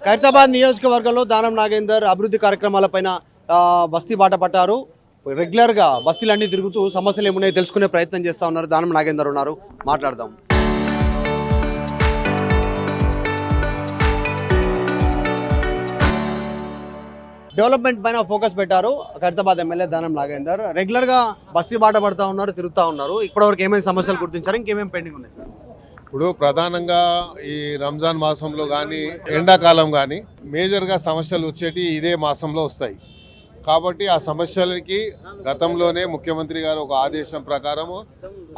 ఖైరతాబాద్ నియోజకవర్గంలో దానం నాగేందర్ అభివృద్ధి కార్యక్రమాలపైన బస్తీ బాట పట్టారు. రెగ్యులర్గా బస్తీలన్నీ తిరుగుతూ సమస్యలు ఏమున్నాయో తెలుసుకునే ప్రయత్నం చేస్తూ ఉన్నారు. దానం నాగేందర్ ఉన్నారు, మాట్లాడదాం. డెవలప్మెంట్ పైన ఫోకస్ పెట్టారు ఖైరతాబాద్ ఎమ్మెల్యే దానం నాగేందర్. రెగ్యులర్గా బస్తీ బాట పడుతూ ఉన్నారు, తిరుగుతూ ఉన్నారు. ఇప్పటివరకు ఏమేమి సమస్యలు గుర్తించారు, ఇంకేమేమి పెండింగ్ ఉన్నాయి? ఇప్పుడు ప్రధానంగా ఈ రంజాన్ మాసంలో కానీ ఎండాకాలం కానీ మేజర్గా సమస్యలు వచ్చేటి ఇదే మాసంలో వస్తాయి. కాబట్టి ఆ సమస్యలకి గతంలోనే ముఖ్యమంత్రి గారు ఒక ఆదేశం ప్రకారము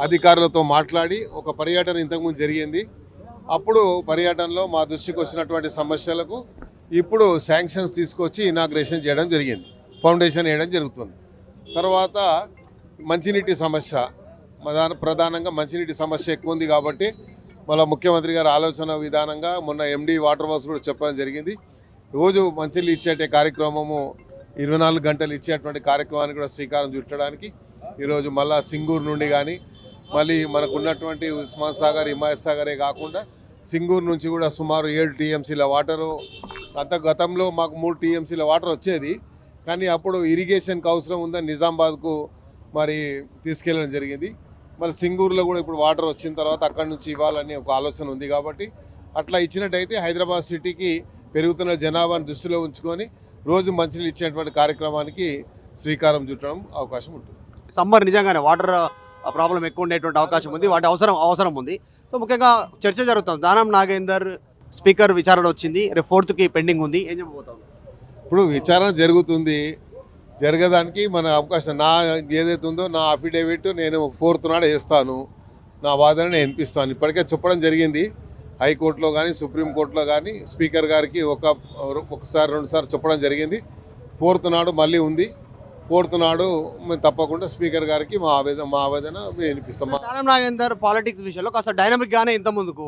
అధికారులతో మాట్లాడి ఒక పర్యటన ఇంతకుముందు జరిగింది. అప్పుడు పర్యటనలో మా దృష్టికి వచ్చినటువంటి సమస్యలకు ఇప్పుడు శాంక్షన్స్ తీసుకొచ్చి ఇనాగ్రేషన్ చేయడం జరిగింది, ఫౌండేషన్ వేయడం జరుగుతుంది. తర్వాత మంచినీటి సమస్య, ప్రధానంగా మంచినీటి సమస్య ఎక్కువ ఉంది. కాబట్టి మళ్ళీ ముఖ్యమంత్రి గారి ఆలోచన విధానంగా మొన్న ఎండి వాటర్ వర్క్స్ కూడా చెప్పడం జరిగింది. రోజు మంచినీళ్ళు ఇచ్చేటే కార్యక్రమము 24 గంటలు ఇచ్చేటువంటి కార్యక్రమానికి కూడా శ్రీకారం చుట్టడానికి ఈరోజు మళ్ళీ సింగూరు నుండి కానీ మళ్ళీ మనకు ఉన్నటువంటి ఉస్మాన్ సాగర్, హిమాయత్ సాగరే కాకుండా సింగూరు నుంచి కూడా సుమారు 7 టీఎంసీల వాటరు. గతంలో మాకు 3 టీఎంసీల వాటర్ వచ్చేది, కానీ అప్పుడు ఇరిగేషన్కి అవసరం ఉందని నిజామాబాద్కు మరి తీసుకెళ్ళడం జరిగింది. మళ్ళీ సింగూరులో కూడా ఇప్పుడు వాటర్ వచ్చిన తర్వాత అక్కడి నుంచి ఇవ్వాలని ఒక ఆలోచన ఉంది. కాబట్టి అట్లా ఇచ్చినట్టయితే హైదరాబాద్ సిటీకి పెరుగుతున్న జనాభాను దృష్టిలో ఉంచుకొని రోజు మంచినీళ్ళు ఇచ్చేటువంటి కార్యక్రమానికి శ్రీకారం చుట్టడం అవకాశం ఉంటుంది. సమ్మర్ నిజంగానే వాటర్ ప్రాబ్లం ఎక్కువ ఉండేటువంటి అవకాశం ఉంది, వాటి అవసరం ఉంది. సో ముఖ్యంగా చర్చ జరుగుతుంది. దానం నాగేందర్ స్పీకర్ విచారణ వచ్చింది, రేపు 4th పెండింగ్ ఉంది. ఏం చెప్పబోతాం? ఇప్పుడు విచారణ జరుగుతుంది, జరగడానికి మన అవకాశం నా ఏదైతే ఉందో నా అఫిడేవిట్ నేను 4th నాడు వేస్తాను, నా వాదనని వినిపిస్తాను. ఇప్పటికే చెప్పడం జరిగింది హైకోర్టులో కానీ సుప్రీంకోర్టులో కానీ స్పీకర్ గారికి ఒకసారి 2 సార్లు చెప్పడం జరిగింది. 4th నాడు మళ్ళీ ఉంది. 4th నాడు మేము తప్పకుండా స్పీకర్ గారికి మా ఆవేదన వినిపిస్తాం. దానం నాగేందర్ పాలిటిక్స్ విషయంలో కాస్త డైనమిక్గానే ఇంత ముందుకు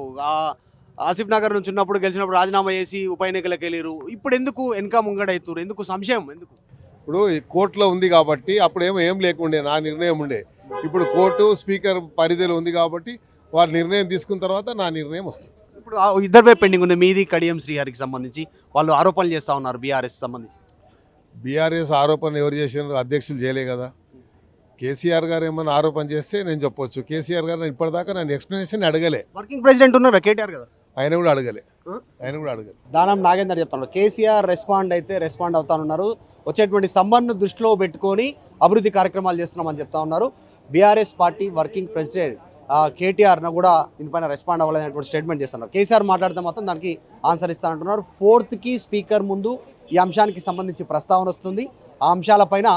ఆసిఫ్ నగర్ నుంచి ఉన్నప్పుడు గెలిచినప్పుడు రాజీనామా చేసి ఉప ఎన్నికలకు వెళ్ళారు. ఇప్పుడు ఎందుకు వెనక ముంగడవుతారు? ఎందుకు సంశయం? ఎందుకు? ఇప్పుడు ఈ కోర్టులో ఉంది కాబట్టి అప్పుడేమో ఏం లేకుండే, నా నిర్ణయం ఉండే. ఇప్పుడు కోర్టు స్పీకర్ పరిధిలో ఉంది కాబట్టి వారి నిర్ణయం తీసుకున్న తర్వాత నా నిర్ణయం వస్తుంది. ఇప్పుడు ఇద్దరు వైపు పెండింగ్ ఉంది, మీది కడియం శ్రీహరికి సంబంధించి వాళ్ళు ఆరోపణలు చేస్తూ ఉన్నారు. బీఆర్ఎస్ సంబంధించి బీఆర్ఎస్ ఆరోపణ ఎవరు చేసినారు? అధ్యక్షులు చేయలే కదా. కేసీఆర్ గారు ఏమైనా ఆరోపణ చేస్తే నేను చెప్పొచ్చు. కేసీఆర్ గారు ఇప్పటిదాకా నన్ను ఎక్స్ప్లెనేషన్ అడగలే. వర్కింగ్ ప్రెసిడెంట్ ఉన్నారు కేటీఆర్ కదా, ఆయన కూడా అడగలే. దానం నాగేందర్ చెప్తున్నారు కేసీఆర్ రెస్పాండ్ అవుతానున్నారు. వచ్చేటువంటి సమ్మర్ను దృష్టిలో పెట్టుకొని అభివృద్ధి కార్యక్రమాలు చేస్తున్నామని చెప్తా ఉన్నారు. బీఆర్ఎస్ పార్టీ వర్కింగ్ ప్రెసిడెంట్ కేటీఆర్ను కూడా దీనిపైన రెస్పాండ్ అవ్వాలనేటువంటి స్టేట్మెంట్ చేస్తున్నారు. కేసీఆర్ మాట్లాడితే మాత్రం దానికి ఆన్సర్ ఇస్తా అంటున్నారు. 4th స్పీకర్ ముందు ఈ అంశానికి సంబంధించి ప్రస్తావన వస్తుంది. ఆ అంశాలపైన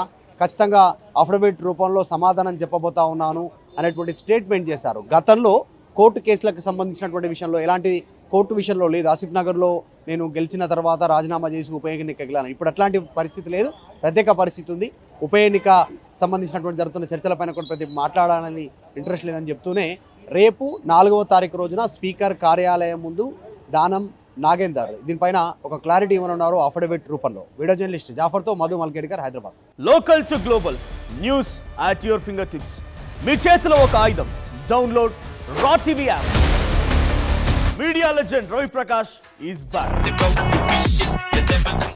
ఖచ్చితంగా అఫిడవిట్ రూపంలో సమాధానం చెప్పబోతా ఉన్నాను అనేటువంటి స్టేట్మెంట్ చేశారు. గతంలో కోర్టు కేసులకు సంబంధించినటువంటి విషయంలో ఎలాంటి కోర్టు విషయంలో లేదు. ఆసిఫ్ నగర్లో నేను గెలిచిన తర్వాత రాజీనామా చేసి ఉప ఎన్నికకి వెళ్ళాను. ఇప్పుడు అట్లాంటి పరిస్థితి లేదు, ప్రత్యేక పరిస్థితి ఉంది. ఉప ఎన్నిక సంబంధించినటువంటి జరుగుతున్న చర్చలపైన కూడా ప్రతి మాట్లాడాలని ఇంట్రెస్ట్ లేదని చెప్తూనే రేపు 4వ తారీఖు రోజున స్పీకర్ కార్యాలయం ముందు దానం నాగేందర్ దీనిపైన ఒక క్లారిటీ ఇవ్వనున్నారు అఫిడవిట్ రూపంలో. వీడియో జర్నలిస్ట్ జాఫర్తో Madhu Malkedkar, Hyderabad. Local to global news at your fingertips. మీ చేతిలో ఒక ఆయుధం. Download raw TV app. Media legend Ravi Prakash is back.